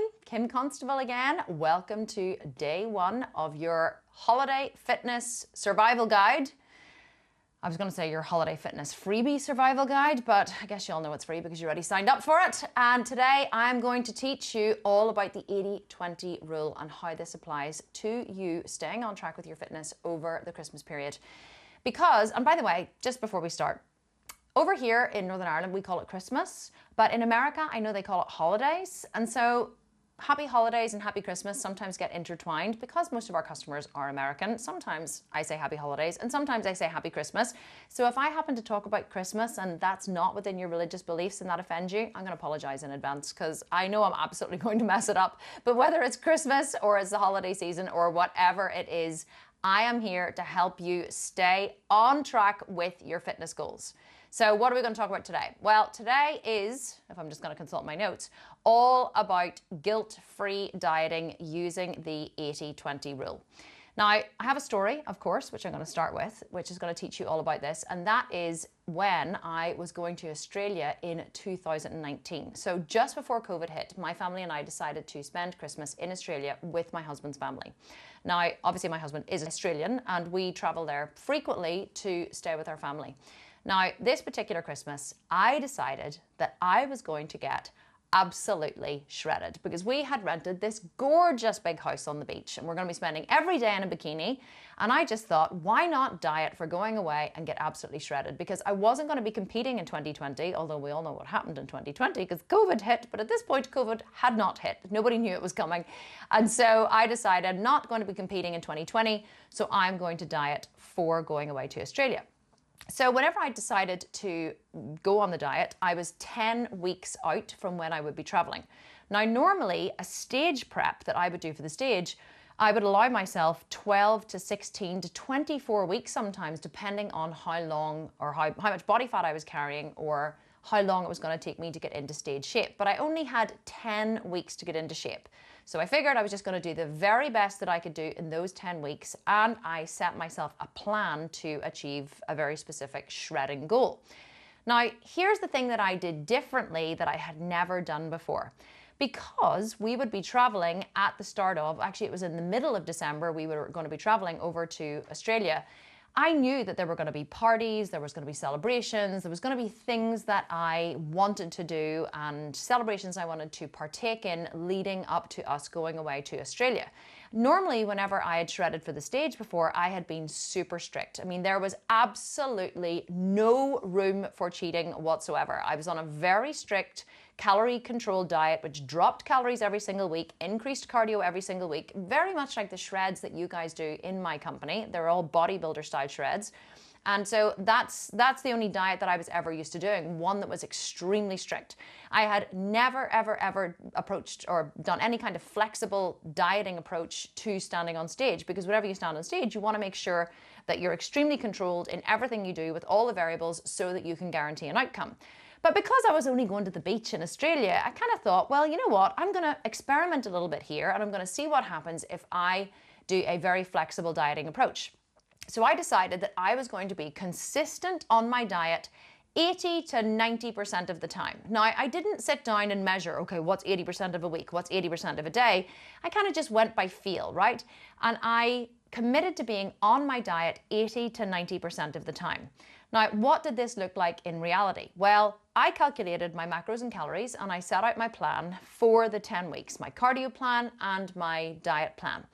morning, Kim Constable again. Welcome to day one of your holiday fitness survival guide. I was going to say your holiday fitness freebie survival guide, but I guess you all know it's free because you already signed up for it. And today I'm going to teach you all about the 80-20 rule and how this applies to you staying on track with your fitness over the Christmas period. Because, and by the way, just before we start, over here in Northern Ireland, we call it Christmas, but in America, I know they call it holidays. And so happy holidays and happy Christmas sometimes get intertwined because most of our customers are American. Sometimes I say happy holidays and sometimes I say happy Christmas. So if I happen to talk about Christmas and that's not within your religious beliefs and that offends you, I'm going to apologize in advance because I know I'm absolutely going to mess it up. But whether it's Christmas or it's the holiday season or whatever it is, I am here to help you stay on track with your fitness goals. So what are we going to talk about today? Well, today is, if I'm just going to consult my notes, all about guilt-free dieting using the 80-20 rule. Now, I have a story, of course, which I'm going to start with, which is going to teach you all about this. And that is when I was going to Australia in 2019. So just before COVID hit, my family and I decided to spend Christmas in Australia with my husband's family. Now, obviously my husband is Australian and we travel there frequently to stay with our family. Now, this particular Christmas, I decided that I was going to get absolutely shredded because we had rented this gorgeous big house on the beach and we're going to be spending every day in a bikini. And I just thought, why not diet for going away and get absolutely shredded? Because I wasn't going to be competing in 2020, although we all know what happened in 2020 because COVID hit. But at this point, COVID had not hit. Nobody knew it was coming. And so I decided I'm not going to be competing in 2020. So I'm going to diet for going away to Australia. So whenever I decided to go on the diet, I was 10 weeks out from when I would be traveling. Now, normally a stage prep that I would do for the stage, I would allow myself 12 to 16 to 24 weeks sometimes, depending on how long or how much body fat I was carrying or how long it was going to take me to get into stage shape. But I only had 10 weeks to get into shape. So I figured I was just going to do the very best that I could do in those 10 weeks. And I set myself a plan to achieve a very specific shredding goal. Now, here's the thing that I did differently that I had never done before. Because we would be traveling at the start of, actually it was in the middle of December, we were going to be traveling over to Australia. I knew that there were going to be parties, there was going to be celebrations, there was going to be things that I wanted to do and celebrations I wanted to partake in leading up to us going away to Australia. Normally, whenever I had shredded for the stage before, I had been super strict. I mean, there was absolutely no room for cheating whatsoever. I was on a very strict calorie controlled diet, which dropped calories every single week, increased cardio every single week, very much like the shreds that you guys do in my company. They're all bodybuilder style shreds. And so that's the only diet that I was ever used to doing, one that was extremely strict. I had never, ever approached or done any kind of flexible dieting approach to standing on stage, because whenever you stand on stage, you want to make sure that you're extremely controlled in everything you do with all the variables so that you can guarantee an outcome. But because I was only going to the beach in Australia, I kind of thought, well, you know what, I'm going to experiment a little bit here and I'm going to see what happens if I do a very flexible dieting approach. So I decided that I was going to be consistent on my diet 80 to 90% of the time. Now, I didn't sit down and measure, okay, what's 80% of a week? What's 80% of a day? I kind of just went by feel, right? And I committed to being on my diet 80 to 90% of the time. Now, what did this look like in reality? Well, I calculated my macros and calories and I set out my plan for the 10 weeks, my cardio plan and my diet plan.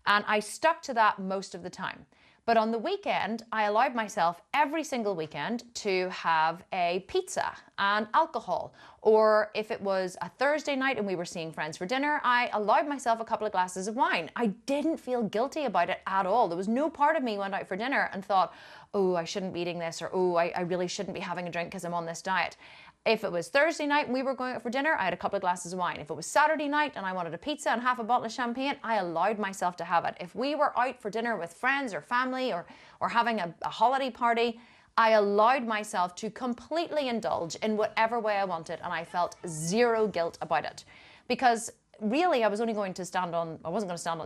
And I stuck to that most of the time. But on the weekend, I allowed myself every single weekend to have a pizza and alcohol. Or if it was a Thursday night and we were seeing friends for dinner, I allowed myself a couple of glasses of wine. I didn't feel guilty about it at all. There was no part of me went out for dinner and thought, oh, I shouldn't be eating this, or oh, I really shouldn't be having a drink because I'm on this diet. If it was Thursday night and we were going out for dinner, I had a couple of glasses of wine. If it was Saturday night and I wanted a pizza and half a bottle of champagne, I allowed myself to have it. If we were out for dinner with friends or family or having a holiday party, I allowed myself to completely indulge in whatever way I wanted and I felt zero guilt about it. Because really, I wasn't going to stand on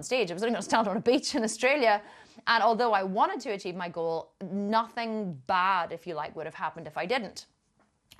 stage, I was only going to stand on a beach in Australia. And although I wanted to achieve my goal, nothing bad, if you like, would have happened if I didn't.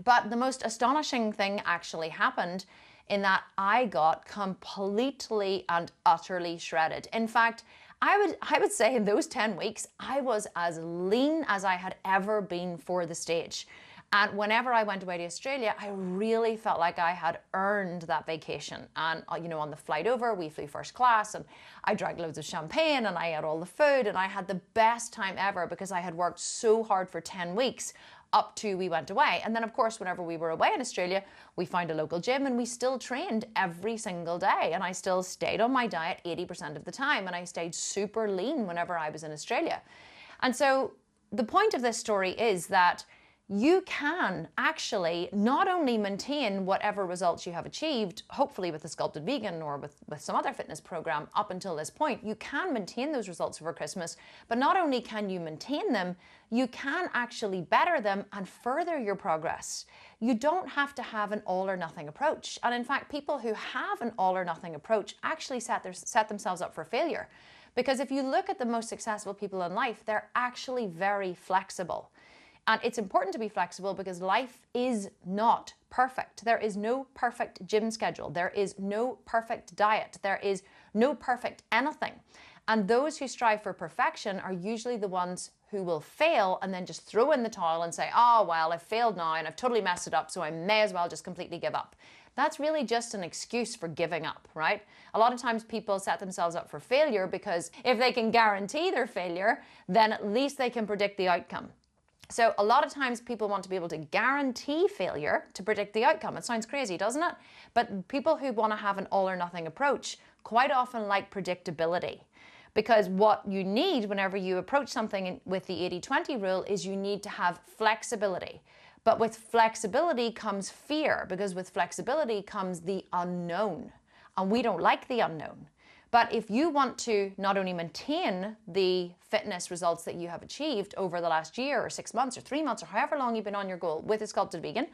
But the most astonishing thing actually happened in that I got completely and utterly shredded. In fact, I would say in those 10 weeks, I was as lean as I had ever been for the stage. And whenever I went away to Australia, I really felt like I had earned that vacation. And, on the flight over, we flew first class and I drank loads of champagne and I ate all the food and I had the best time ever because I had worked so hard for 10 weeks up to we went away. And then, of course, whenever we were away in Australia, we found a local gym and we still trained every single day. And I still stayed on my diet 80% of the time. And I stayed super lean whenever I was in Australia. And so the point of this story is that you can actually not only maintain whatever results you have achieved, hopefully with the Sculpted Vegan or with some other fitness program up until this point, you can maintain those results over Christmas, but not only can you maintain them, you can actually better them and further your progress. You don't have to have an all or nothing approach. And in fact, people who have an all or nothing approach actually set themselves up for failure. Because if you look at the most successful people in life, they're actually very flexible. And it's important to be flexible because life is not perfect. There is no perfect gym schedule. There is no perfect diet. There is no perfect anything. And those who strive for perfection are usually the ones who will fail and then just throw in the towel and say, oh, well, I've failed now and I've totally messed it up, so I may as well just completely give up. That's really just an excuse for giving up, right? A lot of times people set themselves up for failure because if they can guarantee their failure, then at least they can predict the outcome. So a lot of times people want to be able to guarantee failure to predict the outcome. It sounds crazy, doesn't it? But people who want to have an all or nothing approach quite often like predictability. Because what you need whenever you approach something with the 80-20 rule is you need to have flexibility. But with flexibility comes fear, because with flexibility comes the unknown. And we don't like the unknown. But if you want to not only maintain the fitness results that you have achieved over the last year or 6 months or 3 months or however long you've been on your goal with a Sculpted Vegan,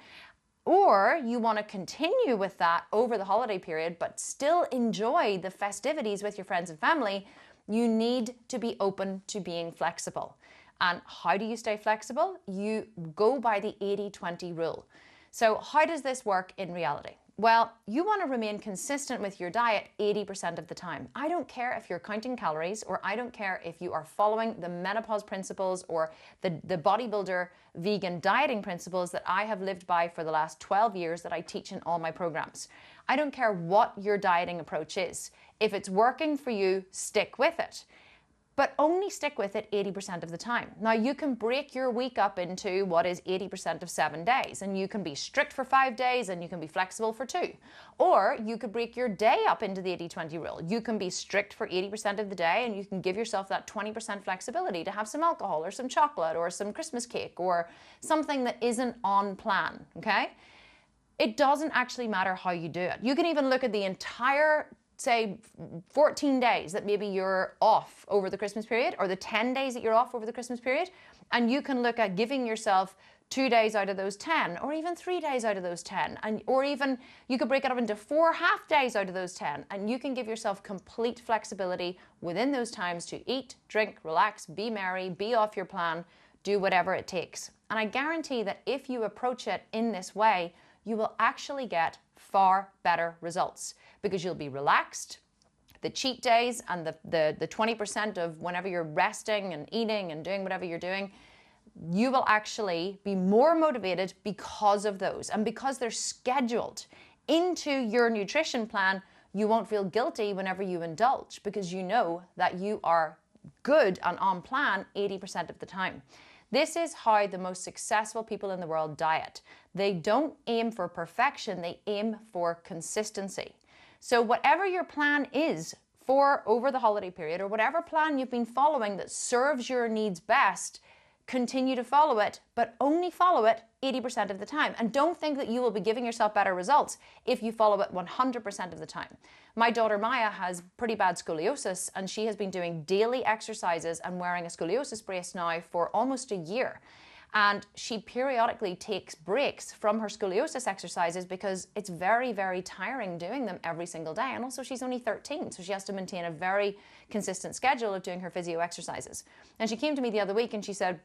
or you want to continue with that over the holiday period but still enjoy the festivities with your friends and family, you need to be open to being flexible. And how do you stay flexible? You go by the 80-20 rule. So how does this work in reality? Well, you want to remain consistent with your diet 80% of the time. I don't care if you're counting calories, or I don't care if you are following the menopause principles or the bodybuilder vegan dieting principles that I have lived by for the last 12 years that I teach in all my programs. I don't care what your dieting approach is. If it's working for you, stick with it. But only stick with it 80% of the time. Now, you can break your week up into what is 80% of 7 days, and you can be strict for 5 days and you can be flexible for 2. Or you could break your day up into the 80-20 rule. You can be strict for 80% of the day and you can give yourself that 20% flexibility to have some alcohol or some chocolate or some Christmas cake or something that isn't on plan, okay? It doesn't actually matter how you do it. You can even look at the entire, say, 14 days that maybe you're off over the Christmas period, or the 10 days that you're off over the Christmas period, and you can look at giving yourself 2 days out of those 10, or even 3 days out of those 10, or even you could break it up into 4 half days out of those 10, and you can give yourself complete flexibility within those times to eat, drink, relax, be merry, be off your plan, do whatever it takes. And I guarantee that if you approach it in this way, you will actually get far better results because you'll be relaxed. The cheat days and the 20% of whenever you're resting and eating and doing whatever you're doing, you will actually be more motivated because of those. And because they're scheduled into your nutrition plan, you won't feel guilty whenever you indulge because you know that you are good and on plan 80% of the time. This is how the most successful people in the world diet. They don't aim for perfection, they aim for consistency. So whatever your plan is for over the holiday period, or whatever plan you've been following that serves your needs best, continue to follow it, but only follow it 80% of the time. And don't think that you will be giving yourself better results if you follow it 100% of the time. My daughter Maya has pretty bad scoliosis, and she has been doing daily exercises and wearing a scoliosis brace now for almost a year. And she periodically takes breaks from her scoliosis exercises because it's very, very tiring doing them every single day. And also she's only 13, so she has to maintain a very consistent schedule of doing her physio exercises. And she came to me the other week and she said,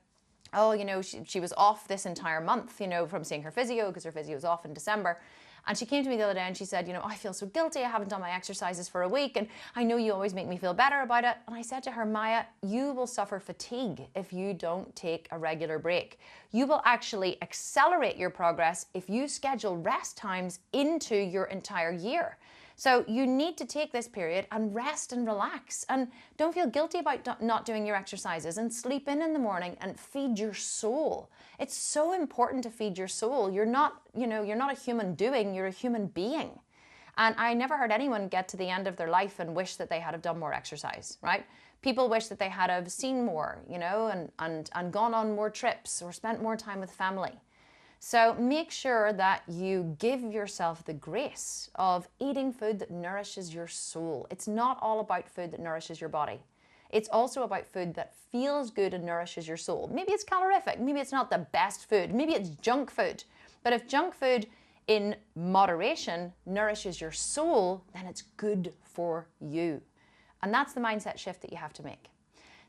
oh, she was off this entire month, from seeing her physio, because her physio was off in December. And she came to me the other day and she said, I feel so guilty. I haven't done my exercises for a week. And I know you always make me feel better about it. And I said to her, Maya, you will suffer fatigue if you don't take a regular break. You will actually accelerate your progress if you schedule rest times into your entire year. So you need to take this period and rest and relax, and don't feel guilty about not doing your exercises, and sleep in the morning and feed your soul. It's so important to feed your soul. You're not a human doing, you're a human being. And I never heard anyone get to the end of their life and wish that they had have done more exercise, right? People wish that they had have seen more, and gone on more trips or spent more time with family. So make sure that you give yourself the grace of eating food that nourishes your soul. It's not all about food that nourishes your body. It's also about food that feels good and nourishes your soul. Maybe it's calorific, maybe it's not the best food, maybe it's junk food. But if junk food in moderation nourishes your soul, then it's good for you. And that's the mindset shift that you have to make.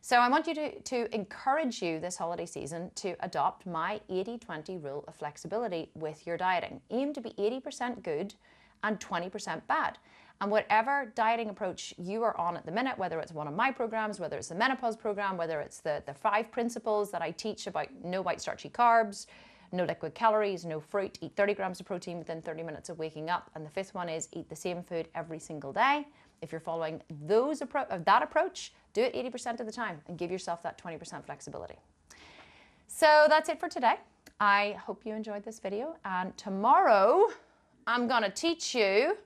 So I want you to encourage you this holiday season to adopt my 80-20 rule of flexibility with your dieting. Aim to be 80% good and 20% bad. And whatever dieting approach you are on at the minute, whether it's one of my programs, whether it's the menopause program, whether it's the 5 principles that I teach about no white starchy carbs, no liquid calories, no fruit, eat 30 grams of protein within 30 minutes of waking up. And the 5th one is eat the same food every single day. If you're following that approach, do it 80% of the time and give yourself that 20% flexibility. So that's it for today. I hope you enjoyed this video. And tomorrow, I'm going to teach you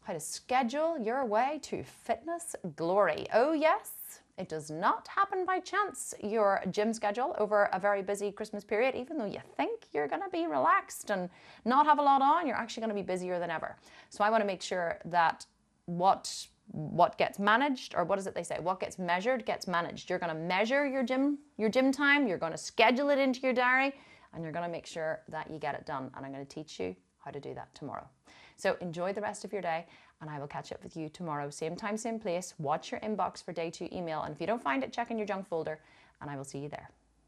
how to schedule your way to fitness glory. Oh yes, it does not happen by chance, your gym schedule over a very busy Christmas period. Even though you think you're going to be relaxed and not have a lot on, you're actually going to be busier than ever. So I want to make sure that what gets managed, or what is it they say? What gets measured gets managed. You're going to measure your gym time. You're going to schedule it into your diary, and you're going to make sure that you get it done. And I'm going to teach you how to do that tomorrow. So enjoy the rest of your day, and I will catch up with you tomorrow. Same time, same place. Watch your inbox for day 2 email. And if you don't find it, check in your junk folder, and I will see you there.